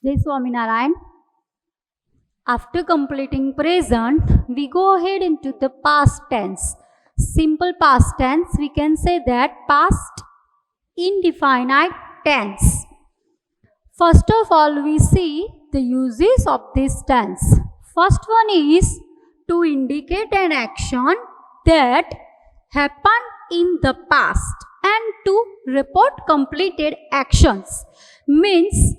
Jai Swaminarayan. After completing present, we go ahead into the past tense. Simple past tense, we can say that past indefinite tense. First of all, we see the uses of this tense. First one is to indicate an action that happened in the past and to report completed actions. Means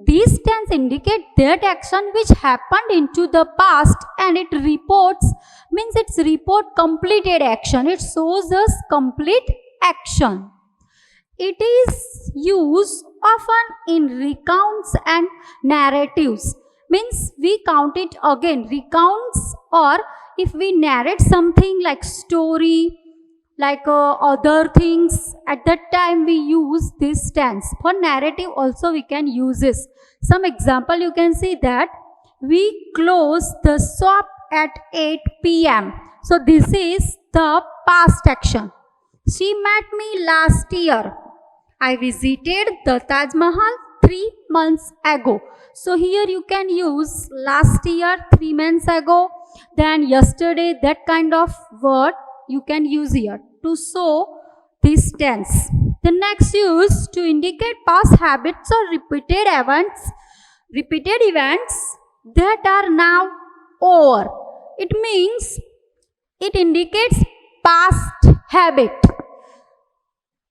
these tense indicate that action which happened into the past and it reports, means it's report completed action. It shows us complete action. It is used often in recounts and narratives. Means we count it again, recounts, or if we narrate something like story, like other things, at that time we use this tense. For narrative also we can use this. Some example you can see that we close the shop at 8 p.m. So this is the past action. She met me last year. I visited the Taj Mahal 3 months ago. So here you can use last year, 3 months ago, then yesterday, that kind of word you can use here to show this tense. The next use to indicate past habits or repeated events that are now over. It means it indicates past habit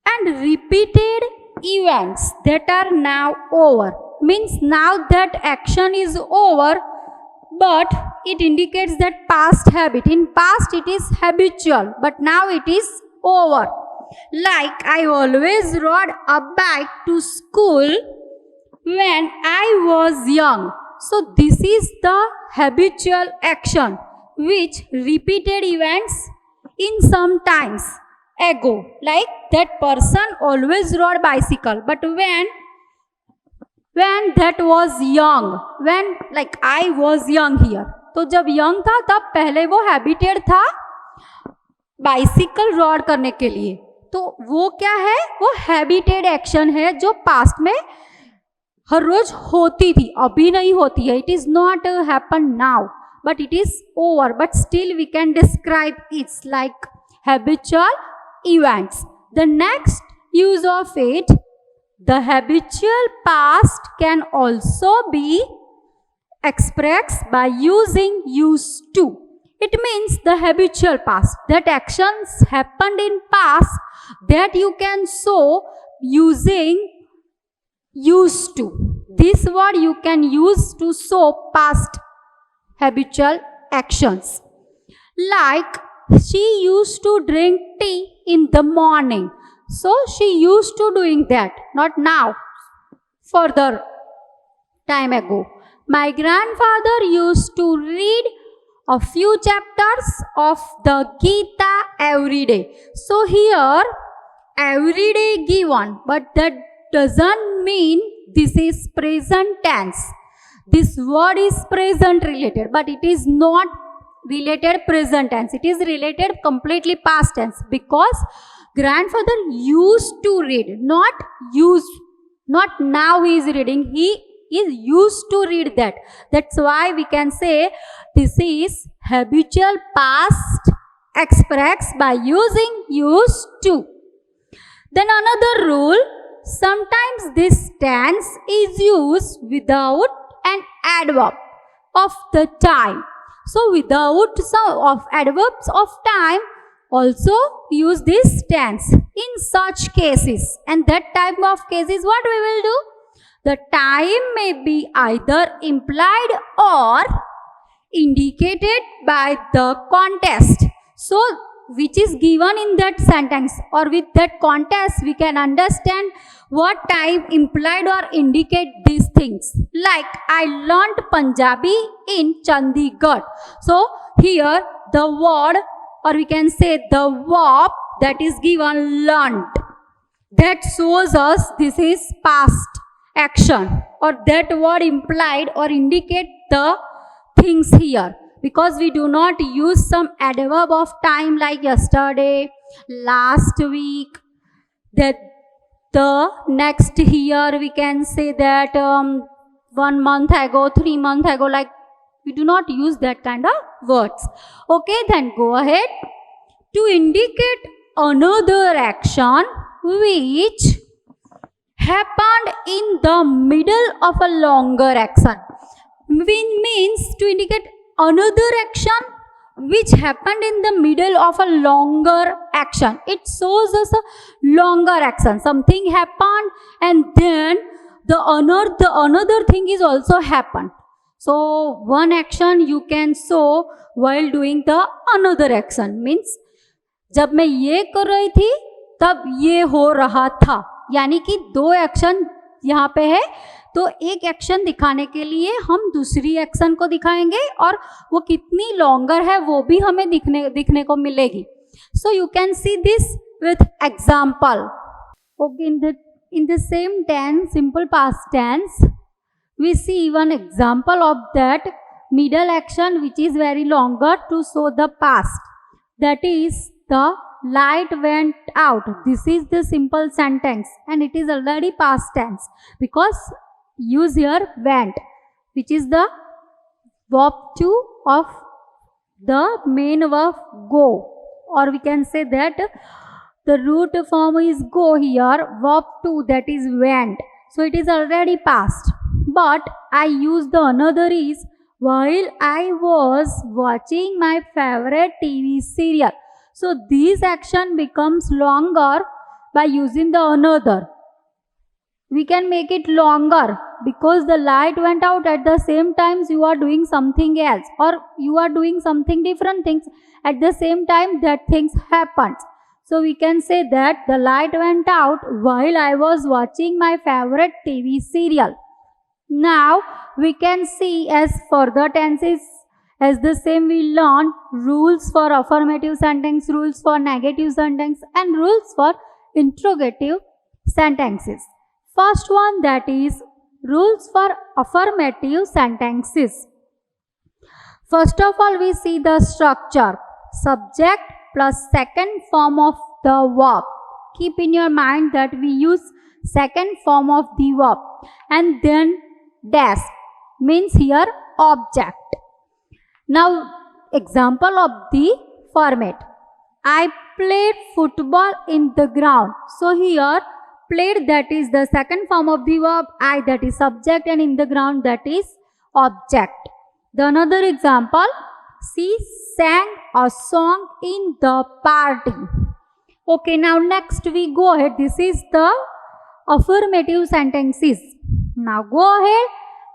and repeated events that are now over. Means now that action is over, but it indicates that past habit. In past it is habitual, but now it is over. Like I always rode a bike to school when I was young. So this is the habitual action which repeated events in some times ago. Like that person always rode bicycle, but when that was young, when like I was young here, तो जब young था तब पहले वो habited था bicycle ride करने के लिए. तो वो क्या है, वो habited action है जो past में हर रोज होती थी, अभी नहीं होती है. It is not happen now, but it is over. But still we can describe it like habitual events. The next use of it, the habitual past can also be expressed by using used to. It means the habitual past, that actions happened in past that you can show using used to. This word you can use to show past habitual actions. Like she used to drink tea in the morning. So she used to doing that, not now, further time ago. My grandfather used to read a few chapters of the Gita every day. So here every day given, but that doesn't mean this is present tense. This word is present related, but it is not related present tense. It is related completely past tense, because grandfather used to read, not now he is reading. He is used to read that. That's why we can say this is habitual past expressed by using used to. Then another rule, sometimes this tense is used without an adverb of the time. So without some of adverbs of time, also use this tense in such cases. And that type of cases, what we will do? The time may be either implied or indicated by the context. So which is given in that sentence, or with that context we can understand what time implied or indicate these things. Like I learned Punjabi in Chandigarh. So here the word, or we can say the verb that is given, learned, that shows us this is past action, or that word implied or indicate the things here, because we do not use some adverb of time like yesterday, last week, that The next here we can say that 1 month ago, 3 months ago, like we do not use that kind of words. Okay, then go ahead. To indicate another action which happened in the middle of a longer action. Means to indicate another action which happened in the middle of a longer action. It shows us a longer action. Something happened and then the another thing is also happened. So one action you can show while doing the another action. Means जब मैं ये कर रही थी तब ये हो रहा था, यानी कि दो एक्शन यहाँ पे है, तो एक एक्शन दिखाने के लिए हम दूसरी एक्शन को दिखाएंगे और वो कितनी लॉन्गर है वो भी हमें दिखने को मिलेगी. So you can see this with example. Okay, in the same tense, simple past tense, we see one example of that middle action which is very longer to show the past. That is, the light went out. This is the simple sentence and it is already past tense because use here went, which is the verb to of the main verb go, or we can say that the root form is go here, verb to, that is went. So it is already past. But I use the another is while I was watching my favorite TV serial. So this action becomes longer by using the another. We can make it longer because the light went out at the same time you are doing something else or you are doing something different things at the same time that things happened. So we can say that the light went out while I was watching my favorite TV serial. Now we can see as further tenses as the same we learn rules for affirmative sentence, rules for negative sentence and rules for interrogative sentences. First one, that is rules for affirmative sentences. First of all, we see the structure. Subject plus second form of the verb. Keep in your mind that we use second form of the verb. And then dash means here object. Now example of the format. I played football in the ground. So here played, that is the second form of the verb, I, that is subject, and in the ground, that is object. The another example, she sang a song in the party. Okay, now next we go ahead. This is the affirmative sentences. Now go ahead,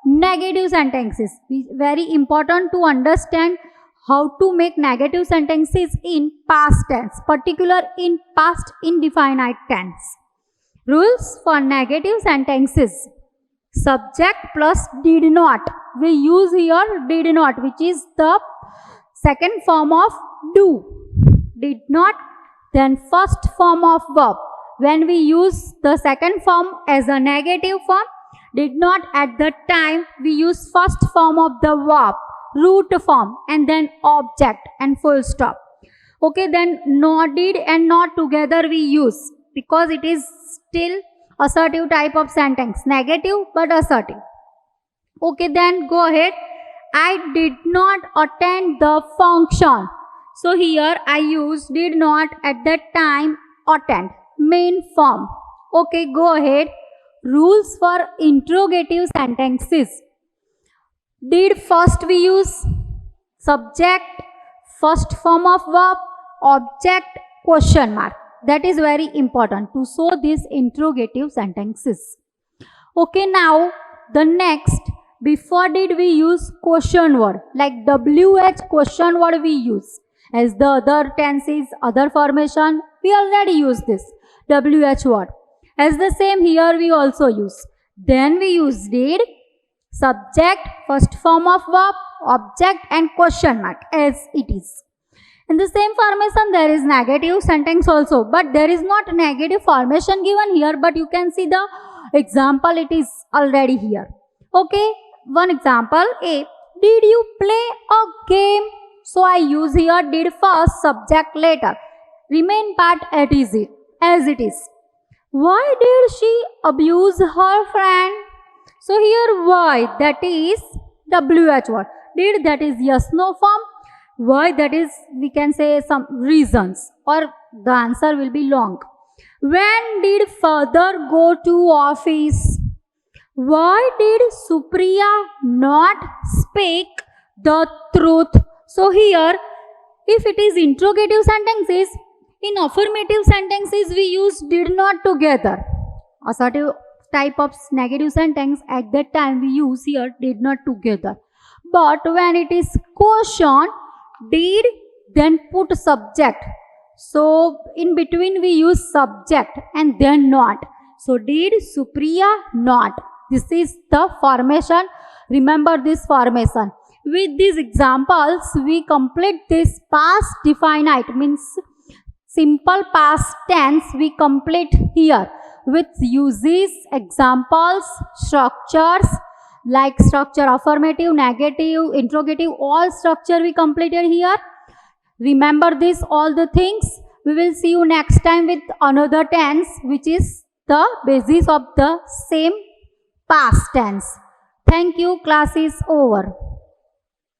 negative sentences. Very important to understand how to make negative sentences in past tense, particular in past indefinite tense. Rules for negative sentences. Subject plus did not. We use here did not, which is the second form of do. Did not, then first form of verb. When we use the second form as a negative form, did not, at the time we use first form of the verb, root form, and then object and full stop. Okay, then not did and not together we use because it is still assertive type of sentence, negative but assertive. Okay, then go ahead. I did not attend the function. So here I use did not, at that time attend, main form. Okay, go ahead. Rules for interrogative sentences. Did first we use, subject, first form of verb, object, question mark. That is very important to show these interrogative sentences. Okay, now the next, before did we use question word, like WH question word we use. As the other tenses, other formation, we already use this WH word. As the same here we also use. Then we use did, subject, first form of verb, object and question mark as it is. In the same formation there is negative sentence also, but there is not negative formation given here, but you can see the example, it is already here. Okay, one example A. Did you play a game? So I use here did first, subject later. Remain part as it is. Why did she abuse her friend? So here why, that is WH word. Did, that is yes no form. Why, that is we can say some reasons, or the answer will be long. When did father go to office? Why did Supriya not speak the truth? So here, if it is interrogative sentences, in affirmative sentences we use did not together. Assertive type of negative sentence, at that time we use here did not together. But when it is question, did, then put subject. So in between we use subject and then not. So did Supriya not? This is the formation. Remember this formation. With these examples, we complete this past definite, means simple past tense we complete here with uses, examples, structures like structure affirmative, negative, interrogative, all structure we completed here. Remember this all the things. We will see you next time with another tense which is the basis of the same past tense. Thank you. Class is over.